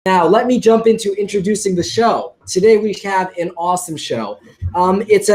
Now, let me jump into introducing the show. Today we have an awesome show. It's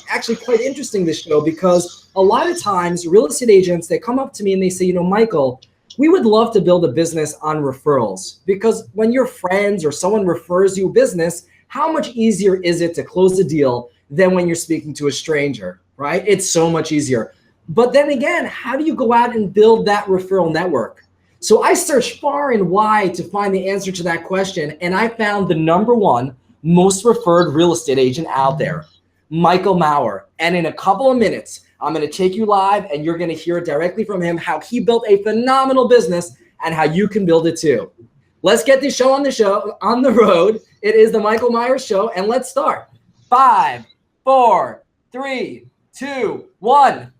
actually quite interesting, this show, because a lot of times real estate agents, they come up to me and they say, Michael, we would love to build a business on referrals, because when your friends or someone refers you business, how much easier is it to close a deal than when you're speaking to a stranger, right? It's so much easier. But then again, how do you go out and build that referral network? So I searched far and wide to find the answer to that question, and I found the number one most referred real estate agent out there, Michael Maher. And in a couple of minutes, I'm going to take you live, and you're going to hear directly from him how he built a phenomenal business and how you can build it too. Let's get this show on the road. It is the Michael Meier Show, and let's start. 5, 4, 3, 2, 1.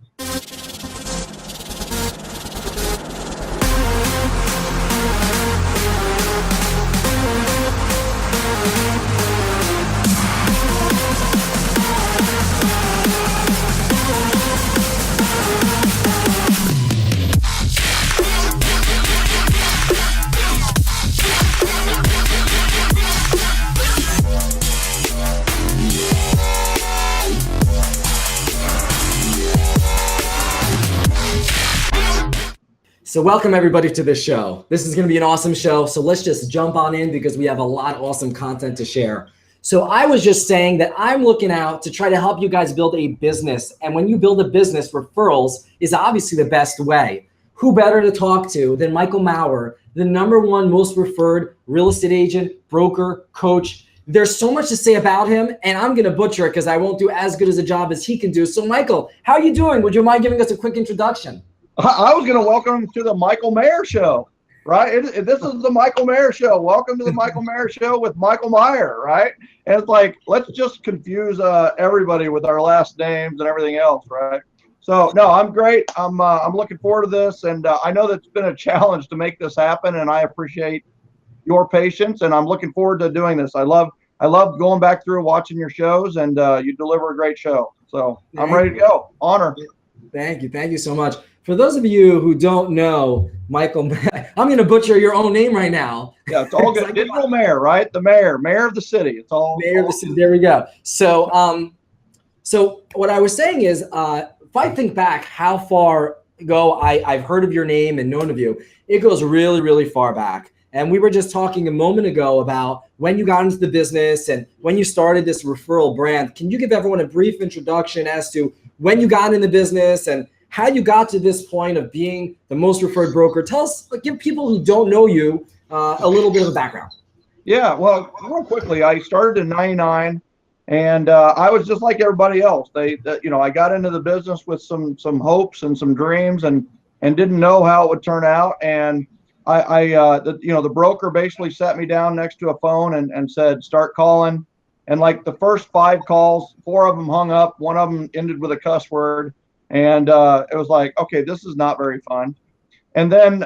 So welcome everybody to this show. This is going to be an awesome show. So let's just jump on in because we have a lot of awesome content to share. So I was just saying that I'm looking out to try to help you guys build a business. And when you build a business, referrals is obviously the best way. Who better to talk to than Michael Maher, the number one most referred real estate agent, broker, coach. There's so much to say about him, and I'm going to butcher it because I won't do as good as a job as he can do. So Michael, how are you doing? Would you mind giving us a quick introduction? I was going to welcome him to the Michael Maher Show, right? This is the Michael Maher Show. Welcome to the Michael Maher Show with Michael Meier, right? And it's like, let's just confuse everybody with our last names and everything else, right? So, no, I'm great. I'm looking forward to this, and I know that it's been a challenge to make this happen, and I appreciate your patience, and I'm looking forward to doing this. I love going back through watching your shows, and you deliver a great show. So I'm ready to go. Honor. Thank you so much. For those of you who don't know Michael, I'm going to butcher your own name right now. Yeah, it's all good. Digital mayor, right? The mayor of the city. It's all mayor of the city. There we go. So, so what I was saying is, if I think back how far ago I've heard of your name and known of you, it goes really, really far back. And we were just talking a moment ago about when you got into the business and when you started this referral brand. Can you give everyone a brief introduction as to when you got in the business and how you got to this point of being the most referred broker? Tell us, give people who don't know you a little bit of a background. Yeah, well, real quickly, I started in '99, and I was just like everybody else. I got into the business with some hopes and some dreams, and didn't know how it would turn out. And the broker basically sat me down next to a phone and said, start calling. And like the first 5 calls, 4 of them hung up. One of them ended with a cuss word. And it was like, okay, this is not very fun. And then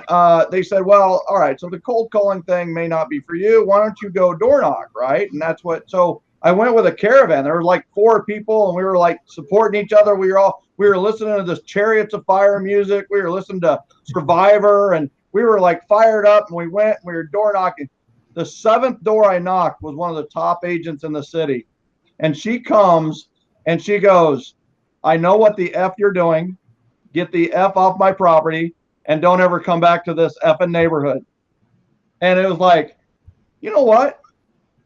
they said, well, all right, so the cold calling thing may not be for you. Why don't you go door knock, right? And so I went with a caravan. There were like 4 people, and we were like supporting each other. We were listening to this Chariots of Fire music. We were listening to Survivor, and we were like fired up, and we were door knocking. The 7th door I knocked was one of the top agents in the city. And she comes and she goes, I know what the F you're doing. Get the F off my property and don't ever come back to this effing neighborhood. And it was like, you know what?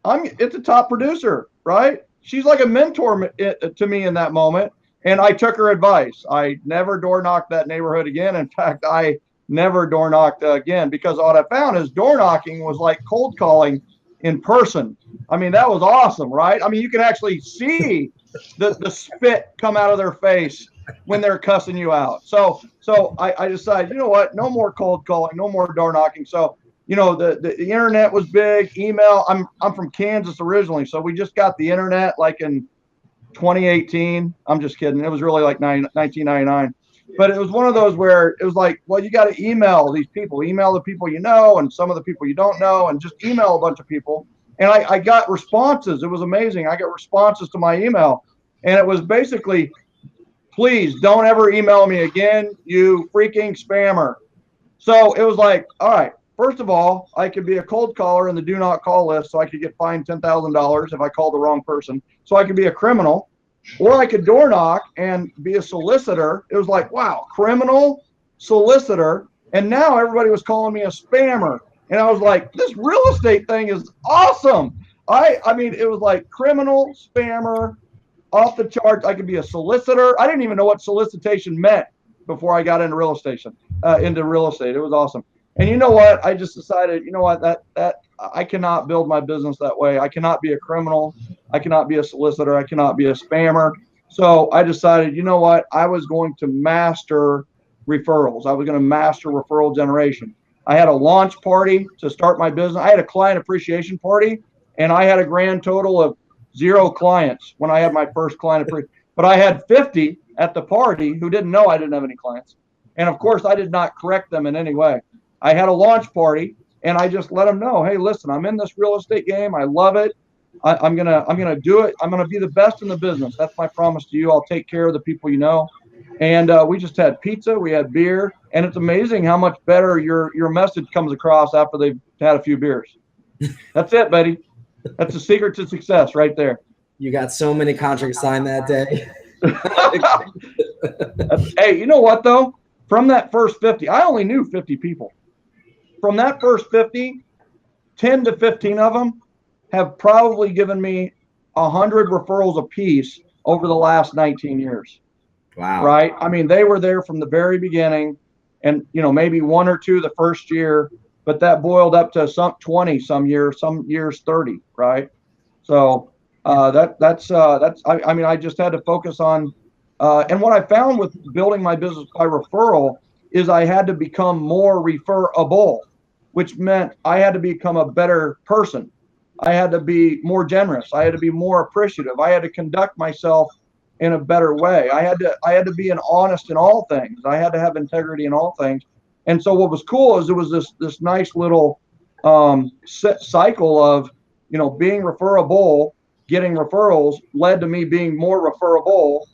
It's a top producer, right? She's like a mentor to me in that moment. And I took her advice. I never door knocked that neighborhood again. In fact, I never door knocked again, because what I found is door knocking was like cold calling in person. I mean, that was awesome, right? I mean, you can actually see the spit come out of their face when they're cussing you out. So I decided, you know what, no more cold calling, no more door knocking. So, the internet was big, email. I'm from Kansas originally, so we just got the internet like in 2018. I'm just kidding. It was really like 1999. But it was one of those where it was like, well, you got to email these people, email the people you know, and some of the people you don't know, and just email a bunch of people. And I got responses. It was amazing. I got responses to my email. And it was basically, please don't ever email me again, you freaking spammer. So it was like, all right, first of all, I could be a cold caller in the do not call list, so I could get fined $10,000 if I called the wrong person. So I could be a criminal, or I could door knock and be a solicitor. It was like, wow, criminal, solicitor. And now everybody was calling me a spammer. And I was like, this real estate thing is awesome. I mean, it was like criminal, spammer, off the charts. I could be a solicitor. I didn't even know what solicitation meant before I got into real estate. It was awesome. And you know what? I just decided, you know what, that I cannot build my business that way. I cannot be a criminal. I cannot be a solicitor. I cannot be a spammer. So I decided, you know what? I was going to master referrals. I was going to master referral generation. I had a launch party to start my business. I had a client appreciation party, and I had a grand total of 0 clients when I had my first client. But I had 50 at the party who didn't know I didn't have any clients. And of course, I did not correct them in any way. I had a launch party, and I just let them know, hey, listen, I'm in this real estate game. I love it. I'm gonna do it. I'm gonna be the best in the business. That's my promise to you. I'll take care of the people you know. And we just had pizza, we had beer, and it's amazing how much better your message comes across after they've had a few beers. That's it, buddy. That's the secret to success right there. You got so many contracts signed that day. Hey, you know what though? From that first 50, I only knew 50 people. From that first 50, 10 to 15 of them have probably given me 100 referrals apiece over the last 19 years. Wow. Right? I mean, they were there from the very beginning, and maybe 1 or 2 the first year, but that boiled up to some 20 some years 30, right? So I mean, I just had to focus on and what I found with building my business by referral is I had to become more referable, which meant I had to become a better person. I had to be more generous. I had to be more appreciative. I had to conduct myself in a better way. I had to be an honest in all things. I had to have integrity in all things. And so what was cool is it was this nice little cycle of, being referable, getting referrals led to me being more referable,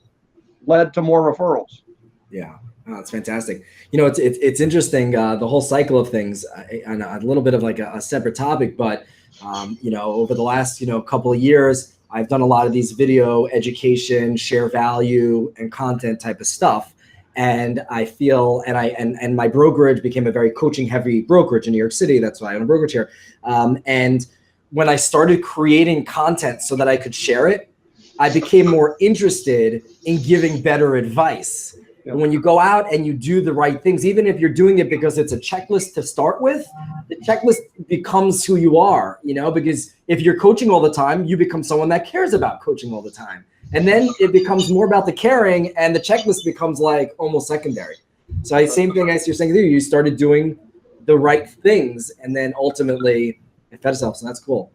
led to more referrals. Yeah. Oh, that's fantastic. It's interesting, the whole cycle of things, and a little bit of like a separate topic, but over the last, couple of years, I've done a lot of these video education, share value and content type of stuff. And I feel, and my brokerage became a very coaching heavy brokerage in New York City. That's why I own a brokerage here. And when I started creating content so that I could share it, I became more interested in giving better advice. Yep. And when you go out and you do the right things, even if you're doing it because it's a checklist to start with, the checklist becomes who you are, because if you're coaching all the time, you become someone that cares about coaching all the time. And then it becomes more about the caring, and the checklist becomes like almost secondary. So same thing as you're saying, you started doing the right things, and then ultimately it fed itself. So that's cool.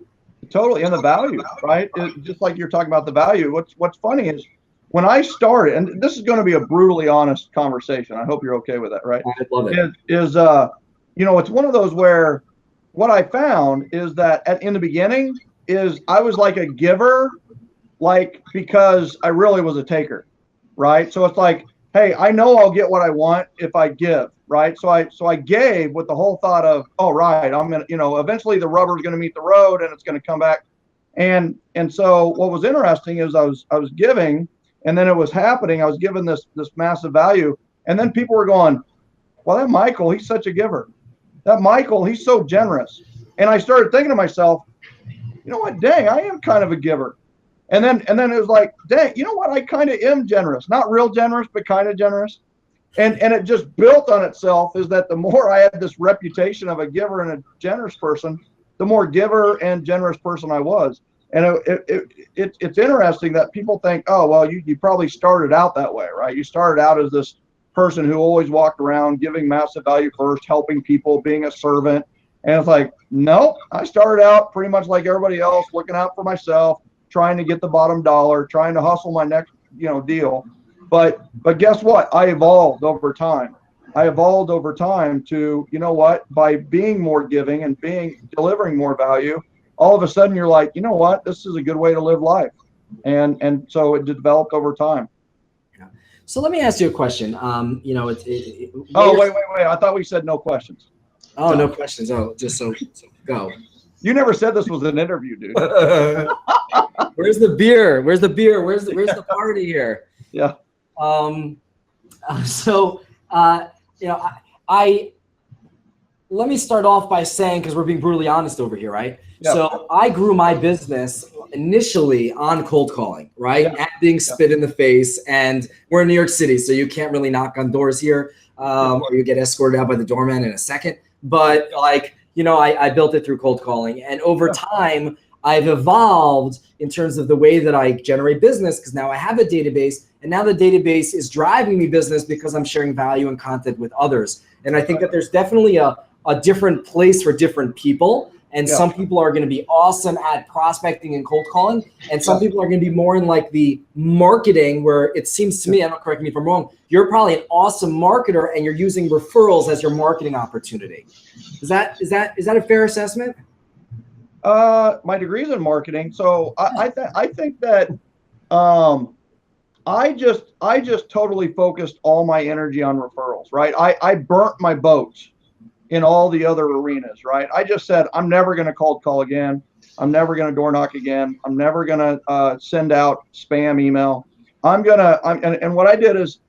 Totally. And the value, right? Just like you're talking about the value. What's funny is when I started, and this is going to be a brutally honest conversation. I hope you're okay with that, right? I love it. It's one of those where what I found is that in the beginning is I was like a giver, because I really was a taker, right? So it's like, hey, I know I'll get what I want if I give, right? So I gave with the whole thought of, oh, right, I'm gonna, eventually the rubber's gonna meet the road and it's gonna come back. And so what was interesting is I was giving, and then it was happening. I was given this massive value, and then people were going, well, that Michael, he's such a giver. That Michael, he's so generous. And I started thinking to myself, you know what, dang, I am kind of a giver. And then it was like, dang, you know what, I kind of am generous. Not real generous, but kind of generous. And it just built on itself is that the more I had this reputation of a giver and a generous person, the more giver and generous person I was. And it's interesting that people think, oh, well, you probably started out that way, right? You started out as this person who always walked around giving massive value first, helping people, being a servant. And it's like, nope, I started out pretty much like everybody else, looking out for myself, trying to get the bottom dollar, trying to hustle my next, deal. But guess what? I evolved over time. To, by being more giving and delivering more value, all of a sudden you're like, you know what, this is a good way to live life. And so it developed over time. Yeah. So let me ask you a question. Wait. I thought we said no questions. Oh, no questions. Oh, just so go. You never said this was an interview, dude. Where's the beer? Where's the beer? Where's the party here? Yeah. So, you know, I let me start off by saying, because we're being brutally honest over here, right? Yeah. So I grew my business initially on cold calling, right? Yeah. And being spit in the face. And we're in New York City, so you can't really knock on doors here, or you get escorted out by the doorman in a second. But like, you know, I built it through cold calling. And over time, I've evolved in terms of the way that I generate business, because now I have a database, and now the database is driving me business because I'm sharing value and content with others. And I think that there's definitely a different place for different people. And some people are going to be awesome at prospecting and cold calling. And some people are going to be more in like the marketing, where it seems to me, I don't, correct me if I'm wrong, you're probably an awesome marketer and you're using referrals as your marketing opportunity. Is that a fair assessment? My degree's in marketing. So I think that I just totally focused all my energy on referrals, right? I burnt my boats in all the other arenas, right? I just said, I'm never going to cold call again. I'm never going to door knock again. I'm never going to send out spam email. And what I did is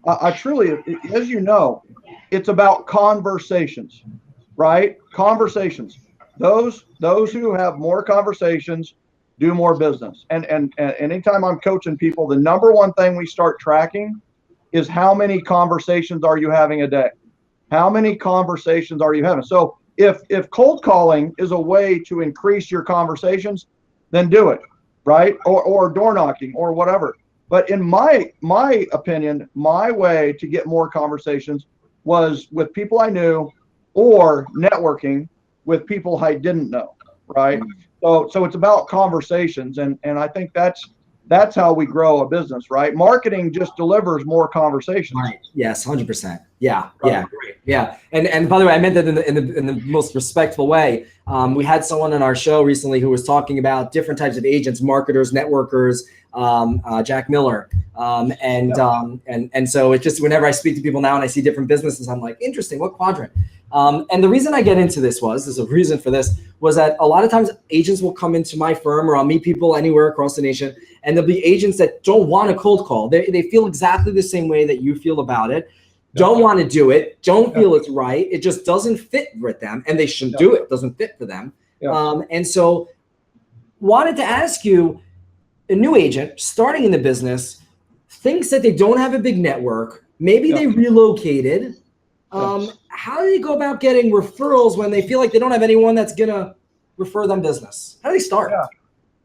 I truly, as you know, it's about conversations, right? Conversations. Those who have more conversations do more business. And anytime I'm coaching people, the number one thing we start tracking is how many conversations are you having a day? How many conversations are you having? So if cold calling is a way to increase your conversations, then do it, right? Or door knocking or whatever. But in my opinion, my way to get more conversations was with people I knew or networking with people I didn't know, right? So it's about conversations, and I think that's how we grow a business, right? Marketing just delivers more conversations. Right. Yes, 100%. Yeah, yeah, great. Yeah. And by the way, I meant that in the most respectful way. We had someone on our show recently who was talking about different types of agents, marketers, networkers, Jack Miller. And so it's just, whenever I speak to people now and I see different businesses, I'm like, interesting, what quadrant? And the reason I get into this there's a reason for this, was that a lot of times agents will come into my firm, or I'll meet people anywhere across the nation, and there'll be agents that don't want to cold call. They feel exactly the same way that you feel about it. Don't want to do it. Don't feel it's right. It just doesn't fit with them, and they shouldn't do it. It doesn't fit for them. And so wanted to ask you, a new agent starting in the business thinks that they don't have a big network. Maybe they relocated. How do they go about getting referrals when they feel like they don't have anyone that's going to refer them business? How do they start?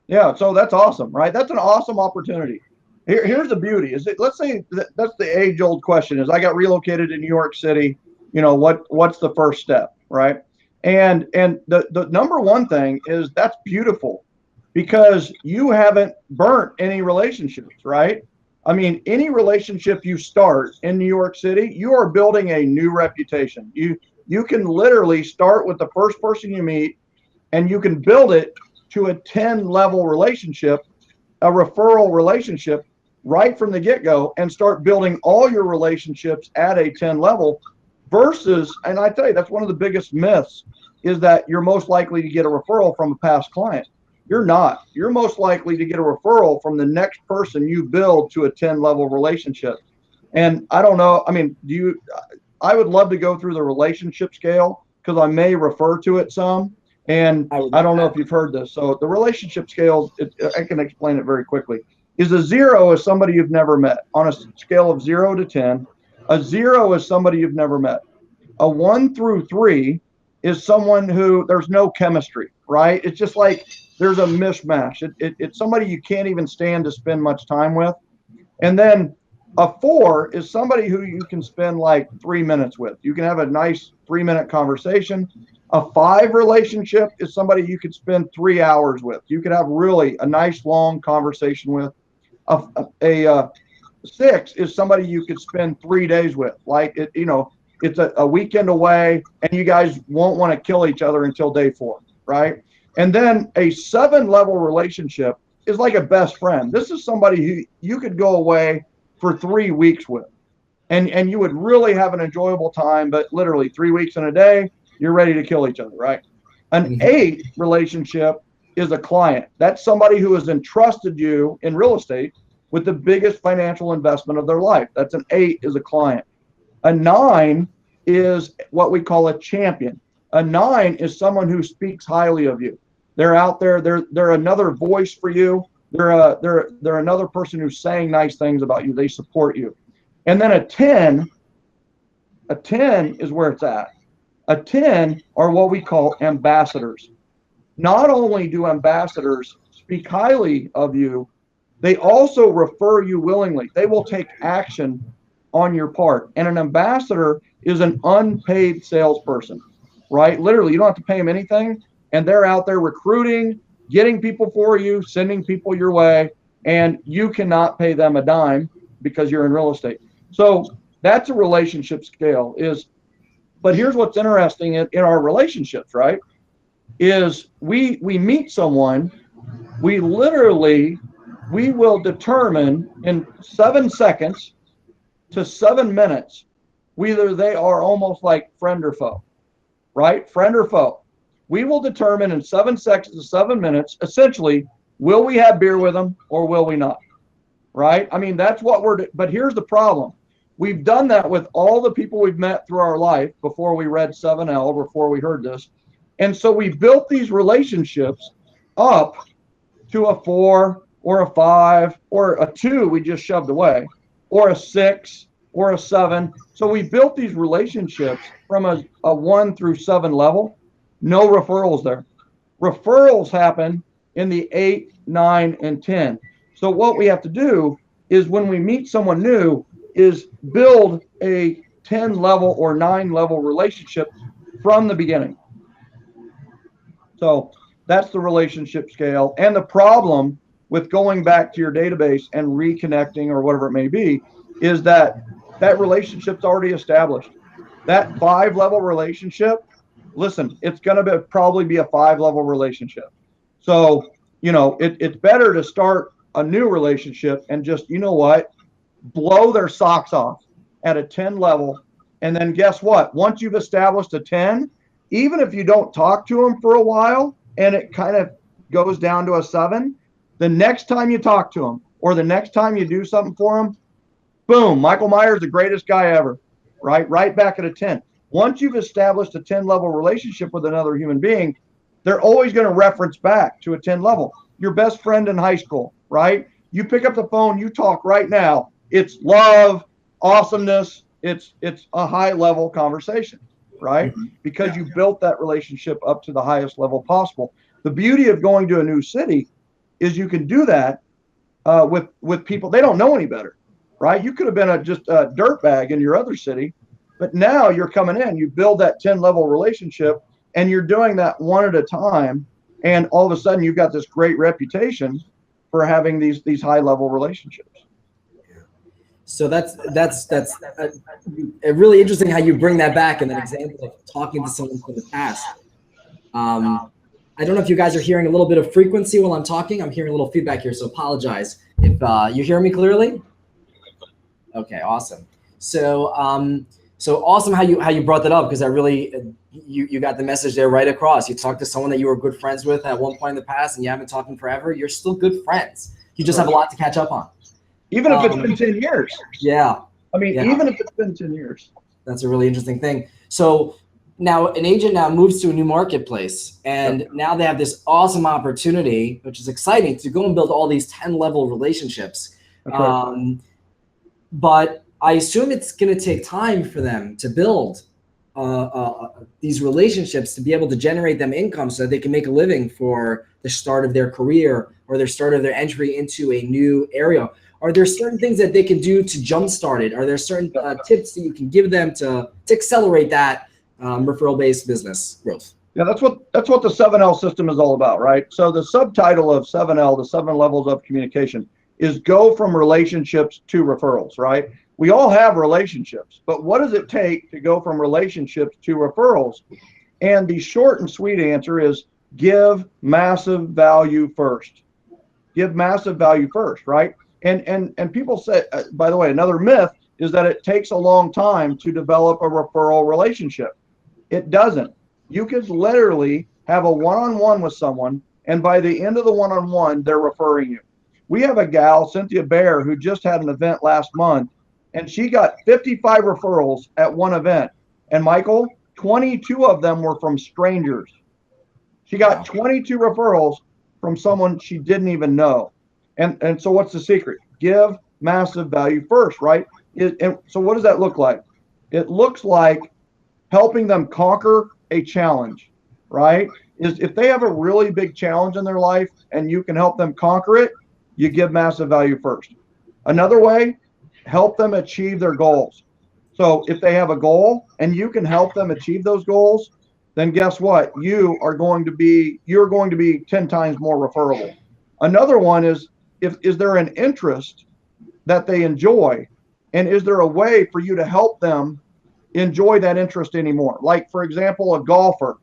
Yeah, so that's awesome, right? That's an awesome opportunity. Here's the beauty. Let's say that's the age-old question is, I got relocated to New York City. You know, what's the first step, right? And the number one thing is, that's beautiful, because you haven't burnt any relationships, right? I mean, any relationship you start in New York City, you are building a new reputation. You can literally start with the first person you meet, and you can build it to a 10-level relationship, a referral relationship, right from the get-go, and start building all your relationships at a 10 level versus, and I tell you, that's one of the biggest myths, is that you're most likely to get a referral from a past client. You're not. You're most likely to get a referral from the next person you build to a 10-level relationship. And I don't know, I mean, I would love to go through the relationship scale, because I may refer to it some. And I don't know if you've heard this. So the relationship scale, I can explain it very quickly. Is a 0 is somebody you've never met. On a scale of 0 to 10, a 0 is somebody you've never met. A 1 through 3 is someone who there's no chemistry, right? It's just like there's a mishmash. It's somebody you can't even stand to spend much time with. And then a 4 is somebody who you can spend like 3 minutes with. You can have a nice 3-minute conversation. A 5 relationship is somebody you could spend 3 hours with. You could have really a nice long conversation with. A 6 is somebody you could spend 3 days with. Like, it's a weekend away, and you guys won't want to kill each other until day 4, right? And then a 7-level relationship is like a best friend. This is somebody who you could go away for 3 weeks with, and you would really have an enjoyable time, but literally 3 weeks in a day. you're ready to kill each other, right? An 8 relationship is a client. That's somebody who has entrusted you in real estate with the biggest financial investment of their life. That's an 8 is a client. A 9 is what we call a champion. A 9 is someone who speaks highly of you. They're out there. They're another voice for you. They're another person who's saying nice things about you. They support you. And then a 10 is where it's at. A 10 are what we call ambassadors. Not only do ambassadors speak highly of you, they also refer you willingly. They will take action on your part. And an ambassador is an unpaid salesperson, right? Literally, you don't have to pay them anything. And they're out there recruiting, getting people for you, sending people your way, and you cannot pay them a dime because you're in real estate. So that's a relationship scale but here's what's interesting in our relationships, right? Is we meet someone, we will determine in 7 seconds to 7 minutes whether they are almost like friend or foe, right? Friend or foe. We will determine in 7 seconds to 7 minutes, essentially, will we have beer with them or will we not, right? I mean, that's what but here's the problem. We've done that with all the people we've met through our life before we read 7L, before we heard this. And so we built these relationships up to a 4 or a 5 or a 2 we just shoved away, or a 6 or a 7. So we built these relationships from a 1 through 7 level. No referrals there. Referrals happen in the 8, 9, and 10. So what we have to do is when we meet someone new is build a 10 level or 9 level relationship from the beginning. So that's the relationship scale. And the problem with going back to your database and reconnecting or whatever it may be is that relationship's already established. That 5 level relationship, listen, it's going to probably be a 5 level relationship. So, it's better to start a new relationship and just, you know what, blow their socks off at a 10 level. And then guess what? Once you've established a 10, even if you don't talk to them for a while and it kind of goes down to a 7, the next time you talk to them or the next time you do something for them, boom, Michael Meier is the greatest guy ever, right? Right back at a 10. Once you've established a 10 level relationship with another human being, they're always going to reference back to a 10 level. Your best friend in high school, right? You pick up the phone, you talk right now. It's love, awesomeness. It's a high level conversation, right? Because you built that relationship up to the highest level possible. The beauty of going to a new city is you can do that with people. They don't know any better, right? You could have been just a dirtbag in your other city, but now you're coming in, you build that 10 level relationship and you're doing that one at a time. And all of a sudden you've got this great reputation for having these high level relationships. So that's really interesting how you bring that back in an example of talking to someone from the past. I don't know if you guys are hearing a little bit of frequency while I'm talking. I'm hearing a little feedback here, so apologize if you hear me clearly. Okay, awesome. So awesome how you brought that up, because I really you got the message there right across. You talked to someone that you were good friends with at one point in the past, and you haven't talked in forever. You're still good friends. You just have a lot to catch up on. Even if it's been 10 years. Yeah. I mean, even if it's been 10 years. That's a really interesting thing. So now an agent now moves to a new marketplace, and now they have this awesome opportunity, which is exciting, to go and build all these 10 level relationships. But I assume it's going to take time for them to build these relationships to be able to generate them income so that they can make a living for the start of their career or their start of their entry into a new area. Are there certain things that they can do to jumpstart it? Are there certain tips that you can give them to accelerate that referral-based business growth? Yeah, that's what the 7L system is all about, right? So the subtitle of 7L, the 7 levels of communication, is go from relationships to referrals, right? We all have relationships, but what does it take to go from relationships to referrals? And the short and sweet answer is give massive value first. Give massive value first, right? And people say, by the way, another myth is that it takes a long time to develop a referral relationship. It doesn't. You could literally have a one-on-one with someone, and by the end of the one-on-one, they're referring you. We have a gal, Cynthia Bear, who just had an event last month, and she got 55 referrals at one event. And Michael, 22 of them were from strangers. She got 22 referrals from someone she didn't even know. And so what's the secret? Give massive value first, right? And so what does that look like? It looks like helping them conquer a challenge, right? Is if they have a really big challenge in their life and you can help them conquer it, you give massive value first. Another way, help them achieve their goals. So if they have a goal and you can help them achieve those goals, then guess what? You're going to be 10 times more referable. Another one is is there an interest that they enjoy, and is there a way for you to help them enjoy that interest anymore? Like, for example, a golfer.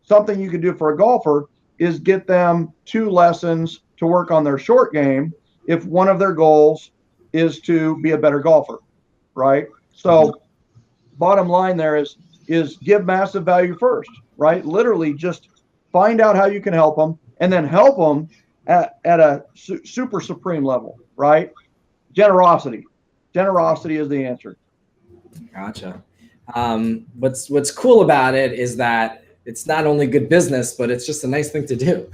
Something you can do for a golfer is get them 2 lessons to work on their short game if one of their goals is to be a better golfer, right? So bottom line there is give massive value first, right? Literally just find out how you can help them, and then help them at a super supreme level, right? Generosity is the answer. Gotcha. What's cool about it is that it's not only good business, but it's just a nice thing to do.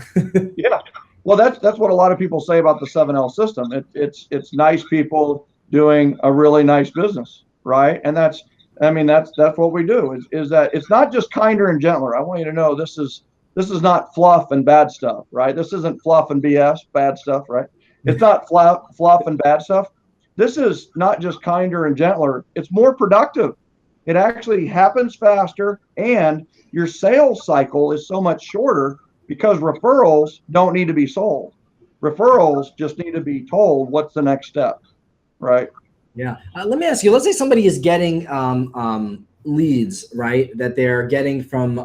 Yeah. Well, that's what a lot of people say about the 7L system. It's nice people doing a really nice business, right? And that's what we do is that it's not just kinder and gentler. I want you to know this is not fluff and bad stuff, right? This isn't fluff and BS, bad stuff, right? It's not fluff and bad stuff. This is not just kinder and gentler. It's more productive. It actually happens faster, and your sales cycle is so much shorter because referrals don't need to be sold. Referrals just need to be told what's the next step, right? Yeah. Let me ask you, let's say somebody is getting leads, right? That they're getting from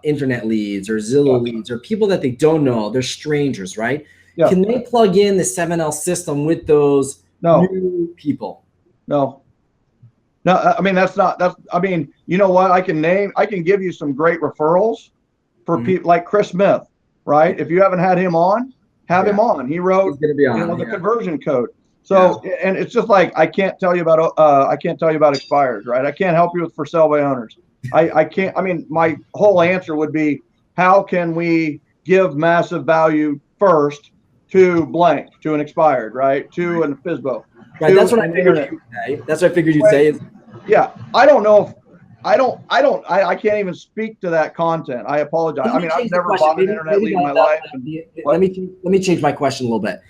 internet leads or Zillow leads or people that they don't know. They're strangers, right? Yeah. Can they plug in the 7L system with those new people? No, I mean, you know what? I can give you some great referrals for people like Chris Smith, right? If you haven't had him on, have him on. He wrote the conversion code. So, and it's just like, I can't tell you about expires, right? I can't help you with for sale by owners. I can't, my whole answer would be, how can we give massive value first to blank, to an expired, right? To an FSBO. Right, that's what I figured you'd say. That's what I figured you'd say. Yeah, I don't know if I can't even speak to that content. I apologize. I've never bought an internet lead in my life. Let me change my question a little bit,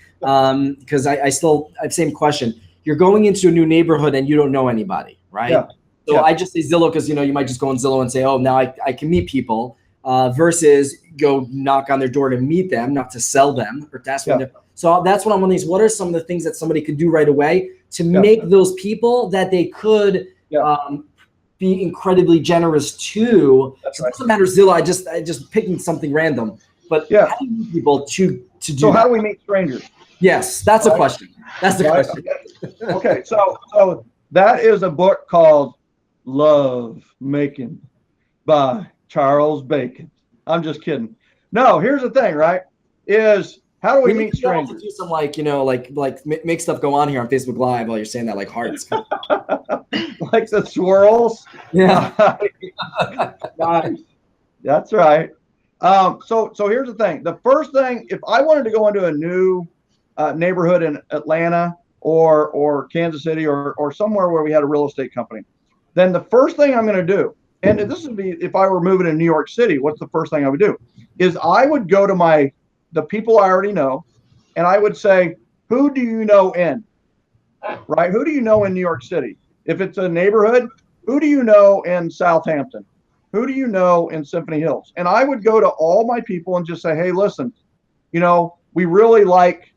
because I have same question. You're going into a new neighborhood and you don't know anybody, right? Yeah. So I just say Zillow because you might just go on Zillow and say, oh, now I can meet people, versus go knock on their door to meet them, not to sell them or to ask them. So that's what I'm wondering is, what are some of the things that somebody could do right away to make those people that they could be incredibly generous to? That's right. It doesn't matter Zillow. I just picking something random, but how do you meet people to do? So how do we meet strangers? Yes, that's a question. That's the question. Okay, so that is a book called Love Making by Charles Bacon. I'm just kidding. No, here's the thing, right? Is how do we meet strangers? Do some like make stuff go on here on Facebook Live while you're saying that, like hearts. Like the swirls. Yeah. Nice. That's right. So here's the thing. The first thing, if I wanted to go into a new neighborhood in Atlanta or Kansas City or somewhere where we had a real estate company, then the first thing I'm going to do, and this would be if I were moving to New York City, what's the first thing I would do? Is I would go to the people I already know, and I would say, who do you know in? Right? Who do you know in New York City? If it's a neighborhood, who do you know in Southampton? Who do you know in Symphony Hills? And I would go to all my people and just say, hey, listen, we really like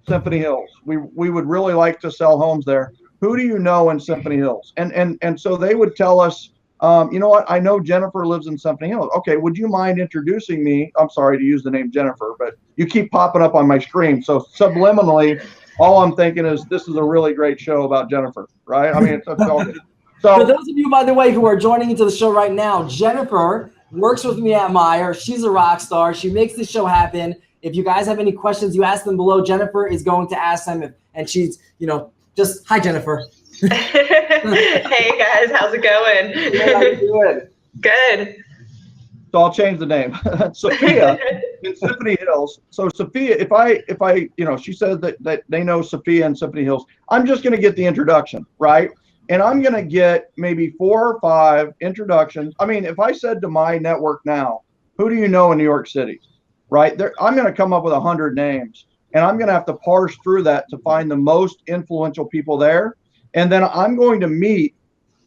Symphony Hills. We would really like to sell homes there. Who do you know in Symphony Hills? And so they would tell us, you know what? I know Jennifer lives in Symphony Hills. Okay, would you mind introducing me? I'm sorry to use the name Jennifer, but you keep popping up on my screen. So subliminally, all I'm thinking is this is a really great show about Jennifer, right? It's all good. So for those of you, by the way, who are joining into the show right now, Jennifer works with me at Meier. She's a rock star. She makes the show happen. If you guys have any questions, you ask them below. Jennifer is going to ask them, and she's, just hi, Jennifer. Hey guys, how's it going? Hey, how you doing? Good. So I'll change the name. Sophia in Symphony Hills. So Sophia, if I, she said that they know Sophia in Symphony Hills. I'm just going to get the introduction, right? And I'm going to get maybe 4 or 5 introductions. I mean, if I said to my network now, who do you know in New York City, right? I'm going to come up with 100 names, and I'm going to have to parse through that to find the most influential people there. And then I'm going to meet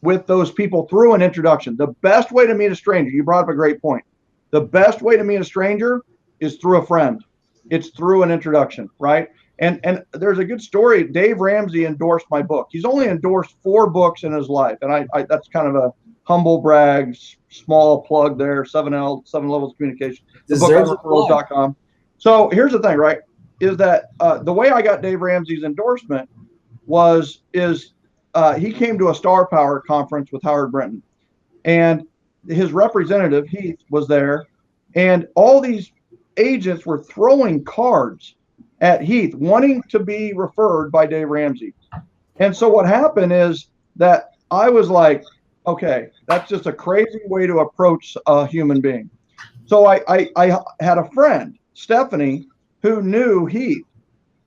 with those people through an introduction. The best way to meet a stranger, you brought up a great point. The best way to meet a stranger is through a friend. It's through an introduction, right? And there's a good story. Dave Ramsey endorsed my book. He's only endorsed 4 books in his life. And I that's kind of a humble brag, small plug there, 7L, 7 Levels of Communication. The book on referrals.com. So here's the thing, right? Is that the way I got Dave Ramsey's endorsement is he came to a Star Power conference with Howard Brinton, and his representative Heath was there, and all these agents were throwing cards at Heath wanting to be referred by Dave Ramsey. And so what happened is that I was like, okay, that's just a crazy way to approach a human being. So I had a friend, Stephanie, who knew Heath.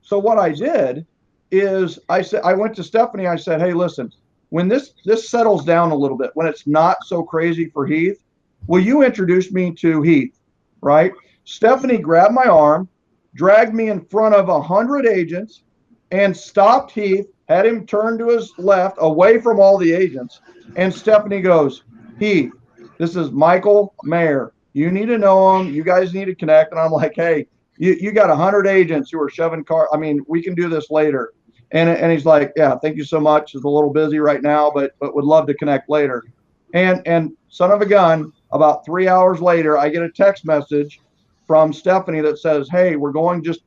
So what I did is I went to Stephanie. I said, hey, listen, when this settles down a little bit, when it's not so crazy for Heath, will you introduce me to Heath, right? Stephanie grabbed my arm, dragged me in front of 100 agents, and stopped Heath, had him turn to his left, away from all the agents. And Stephanie goes, Heath, this is Michael Maher. You need to know him. You guys need to connect. And I'm like, hey, you got 100 agents who are shoving cars. I mean, we can do this later. And he's like, yeah, thank you so much. It's a little busy right now, but would love to connect later. And son of a gun, about 3 hours later, I get a text message from Stephanie that says, hey, we're going just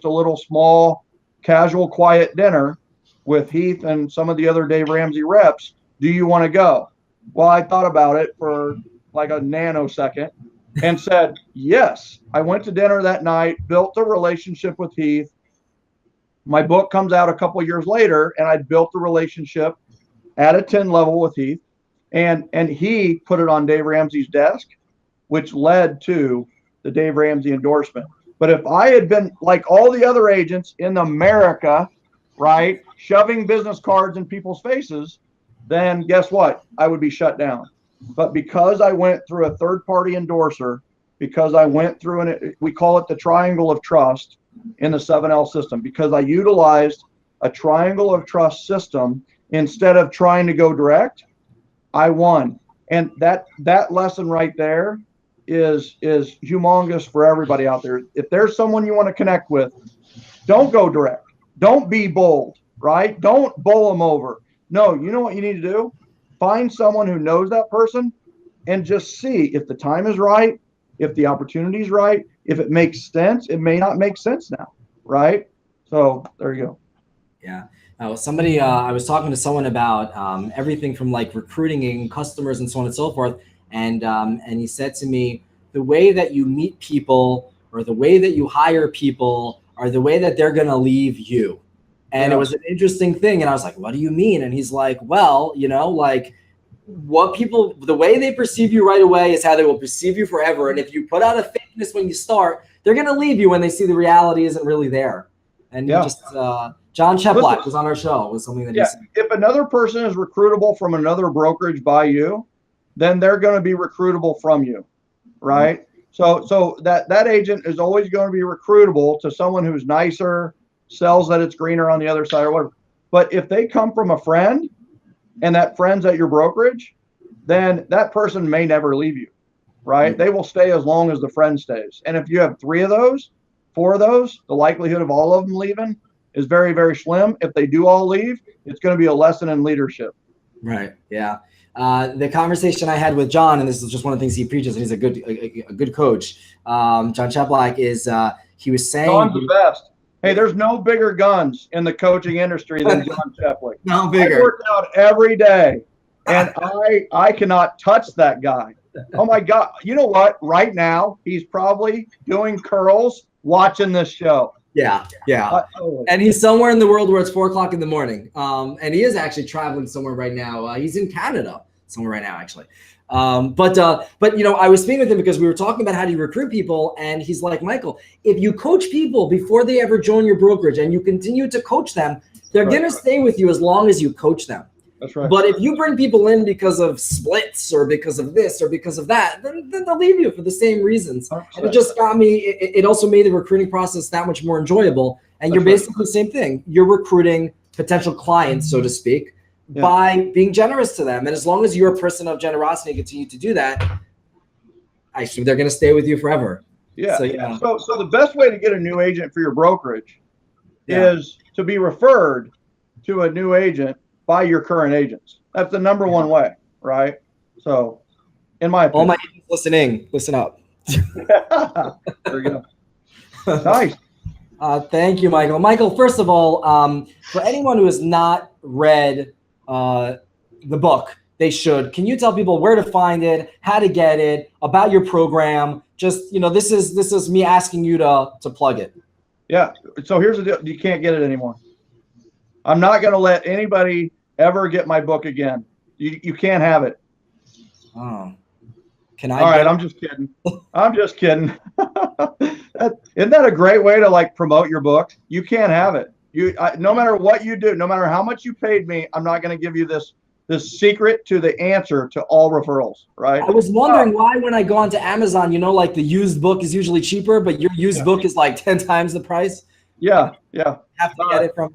a little small, casual, quiet dinner with Heath and some of the other Dave Ramsey reps. Do you want to go? Well, I thought about it for like a nanosecond and said, yes. I went to dinner that night, built a relationship with Heath. My book comes out a couple years later, and I built a relationship at a 10 level with Heath, and he put it on Dave Ramsey's desk, which led to the Dave Ramsey endorsement. But if I had been like all the other agents in America, right, shoving business cards in people's faces, then guess what? I would be shut down. But because I went through a third-party endorser, because I went through we call it the triangle of trust in the 7L system, because I utilized a triangle of trust system instead of trying to go direct, I won. And that lesson right there is humongous for everybody out there. If there's someone you want to connect with, don't go direct. Don't be bold, right? Don't bowl them over. No, you know what you need to do? Find someone who knows that person and just see if the time is right, if the opportunity is right, if it makes sense. It may not make sense now, right? So there you go. Yeah. Somebody, I was talking to someone about everything from like recruiting and customers and so on and so forth. And he said to me, the way that you meet people or the way that you hire people are the way that they're going to leave you. And It was an interesting thing. And I was like, what do you mean? And he's like, well, like what people, the way they perceive you right away is how they will perceive you forever. And if you put out a fakeness when you start, they're going to leave you when they see the reality isn't really there. And John Cheplack was on our show. It was something that he said. If another person is recruitable from another brokerage by you, then they're going to be recruitable from you, right? Mm-hmm. So that agent is always going to be recruitable to someone who's nicer, sells that it's greener on the other side or whatever. But if they come from a friend and that friend's at your brokerage, then that person may never leave you, right? Mm-hmm. They will stay as long as the friend stays. And if you have 3 of those, 4 of those, the likelihood of all of them leaving is very, very slim. If they do all leave, it's going to be a lesson in leadership. Right. Yeah. The conversation I had with John, and this is just one of the things he preaches, and he's a good coach. John Cheplack is he was saying John's the best. Hey, there's no bigger guns in the coaching industry than John Cheplack. No bigger. I work out every day, and I cannot touch that guy. Oh my God. You know what? Right now, he's probably doing curls, watching this show. Yeah. And he's somewhere in the world where it's 4:00 in the morning. And he is actually traveling somewhere right now. He's in Canada somewhere right now, actually. But I was speaking with him because we were talking about how do you recruit people, and he's like, Michael, if you coach people before they ever join your brokerage and you continue to coach them, they're going to stay with you as long as you coach them. That's right. But if you bring people in because of splits or because of this or because of that, then they'll leave you for the same reasons. 100%. And it just got me. It also made the recruiting process that much more enjoyable. And you're basically the same thing. You're recruiting potential clients, so to speak, by being generous to them. And as long as you're a person of generosity and continue to do that, I assume they're going to stay with you forever. Yeah. So the best way to get a new agent for your brokerage is to be referred to a new agent by your current agents. That's the number one way, right? So, in my opinion. All my agents listening, listen up. There you go. Nice. Thank you, Michael. Michael, first of all, for anyone who has not read the book, they should. Can you tell people where to find it, how to get it, about your program? Just, this is me asking you to plug it. Yeah. So here's the deal. You can't get it anymore. I'm not going to let anybody ever get my book again. You can't have it. Oh. Can I? All right. I'm just kidding. I'm just kidding. Isn't that a great way to promote your book? You can't have it. No matter what you do, no matter how much you paid me, I'm not going to give you this secret to the answer to all referrals, right? I was wondering why when I go onto Amazon, the used book is usually cheaper, but your used book is like 10 times the price. Yeah. Have to get it from.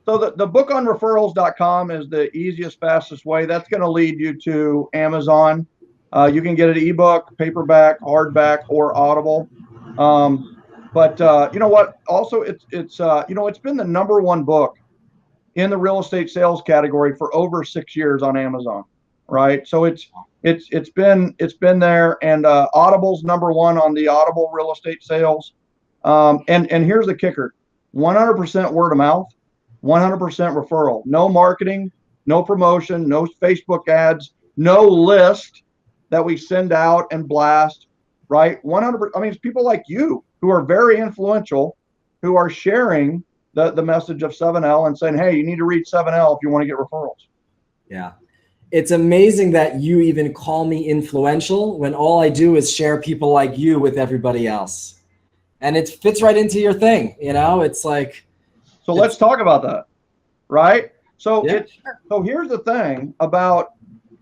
So the book on referrals.com is the easiest, fastest way. That's going to lead you to Amazon. You can get it ebook, paperback, hardback, or Audible. But you know what? Also, it's been the number one book in the real estate sales category for over 6 years on Amazon, right? So it's been there, and Audible's number one on the Audible real estate sales. And here's the kicker: 100% word of mouth, 100% referral, no marketing, no promotion, no Facebook ads, no list that we send out and blast, right? 100%. I mean, it's people like you who are very influential, who are sharing the message of 7L and saying, hey, you need to read 7L if you want to get referrals. Yeah. It's amazing that you even call me influential when all I do is share people like you with everybody else. And it fits right into your thing. It's like. So let's talk about that, right? So here's the thing about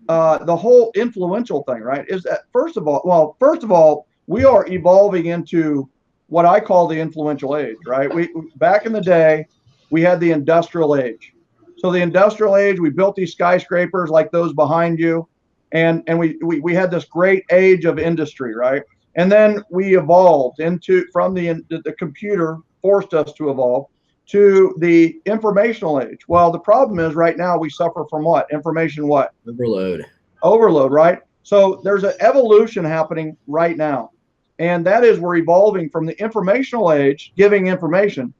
the whole influential thing, right? Is that first of all, we are evolving into what I call the influential age, right? We back in the day, we had the industrial age. So the industrial age, we built these skyscrapers like those behind you, and we had this great age of industry, right? And then we evolved from the computer forced us to evolve to the informational age. Well, the problem is right now we suffer from what? Information what? Overload, right? So there's an evolution happening right now. And that is we're evolving from the informational age, giving information,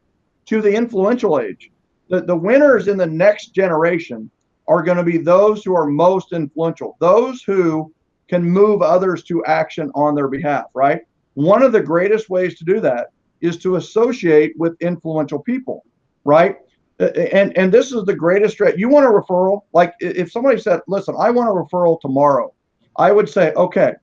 to the influential age. The winners in the next generation are going to be those who are most influential, those who can move others to action on their behalf, right? One of the greatest ways to do that is to associate with influential people, right? And this is the greatest stretch. You want a referral? Like if somebody said, listen, I want a referral tomorrow, I would say, okay,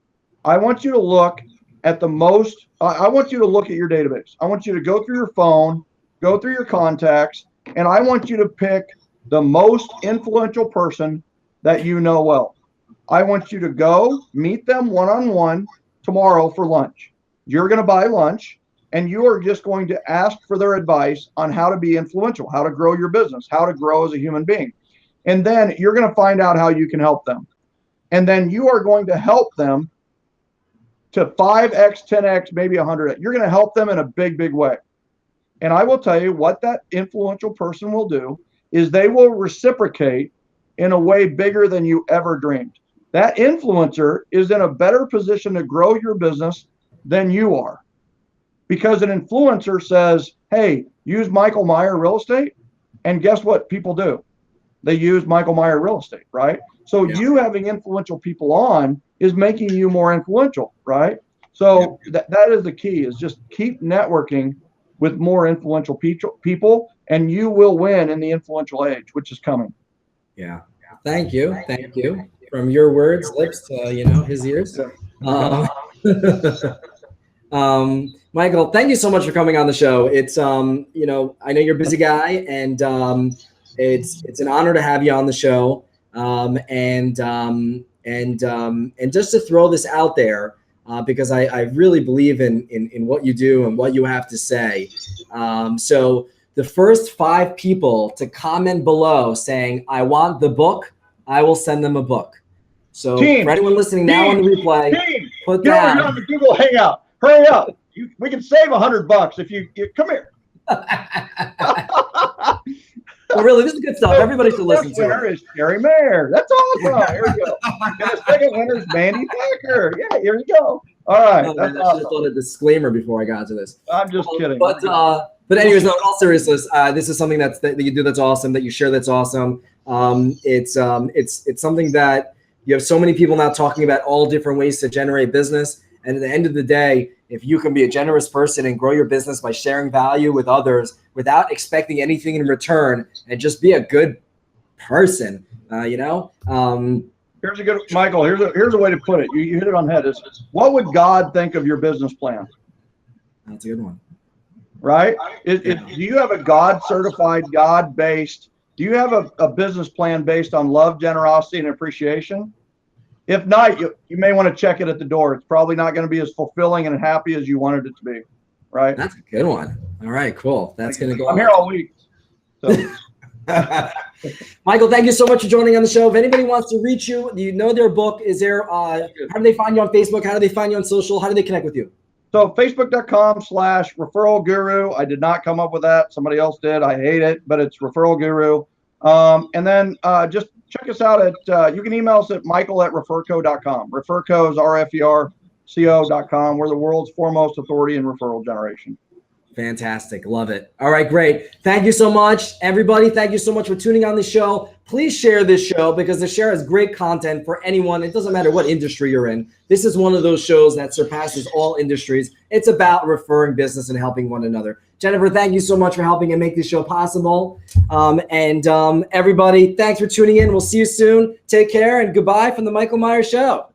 I want you to look at I want you to look at your database. I want you to go through your phone, go through your contacts, and I want you to pick the most influential person that you know well. I want you to go meet them one-on-one tomorrow for lunch. You're going to buy lunch, and you are just going to ask for their advice on how to be influential, how to grow your business, how to grow as a human being. And then you're going to find out how you can help them. And then you are going to help them to 5x, 10x, maybe 100x. You're going to help them in a big, big way. And I will tell you what that influential person will do is they will reciprocate in a way bigger than you ever dreamed. That influencer is in a better position to grow your business than you are. Because an influencer says, hey, use Michael Meier real estate. And guess what people do? they use Michael Meier Real Estate, right? So you having influential people on is making you more influential, right? So that is the key, is just keep networking with more influential people, and you will win in the influential age, which is coming. Yeah. Thank you. Thank you. From your words, lips to, his ears. Michael, thank you so much for coming on the show. It's, I know you're a busy guy, and it's an honor to have you on the show. And just to throw this out there, because I really believe in what you do and what you have to say. So the first 5 people to comment below saying, "I want the book," I will send them a book. So for anyone listening now on the replay, put that. You're on the Google Hangout. Hurry up. We can save $100 if you come here. Well, really, this is good stuff. Everybody should listen to it. Winner is Jerry Maher. That's awesome. Here we go. And the second winner is Mandy Thacker. Yeah, here we go. All right. I should have thought a disclaimer before I got to this. I'm just kidding. But anyways, no, in all seriousness, this is something that you do that's awesome, that you share that's awesome. It's something that you have so many people now talking about all different ways to generate business. And at the end of the day, if you can be a generous person and grow your business by sharing value with others without expecting anything in return, and just be a good person, Here's a good, Michael, here's a way to put it. You hit it on the head. Is what would God think of your business plan? That's a good one. Right? Do you have a God certified, God based, do you have a business plan based on love, generosity, and appreciation? If not, you may want to check it at the door. It's probably not going to be as fulfilling and happy as you wanted it to be, right? That's a good one. All right, cool. That's going to go. I'm here all week. So. Michael, thank you so much for joining on the show. If anybody wants to reach you, their book is there. How do they find you on Facebook? How do they find you on social? How do they connect with you? So Facebook.com/referral guru. I did not come up with that. Somebody else did. I hate it, but it's referral guru. And then just check us out at, you can email us at michael@referco.com. Referco is RFERCO.com. We're the world's foremost authority in referral generation. Fantastic. Love it. All right, great. Thank you so much, everybody. Thank you so much for tuning on the show. Please share this show, because the share has great content for anyone. It doesn't matter what industry you're in. This is one of those shows that surpasses all industries. It's about referring business and helping one another. Jennifer, thank you so much for helping and make this show possible. Everybody, thanks for tuning in. We'll see you soon. Take care and goodbye from the Michael Meier Show.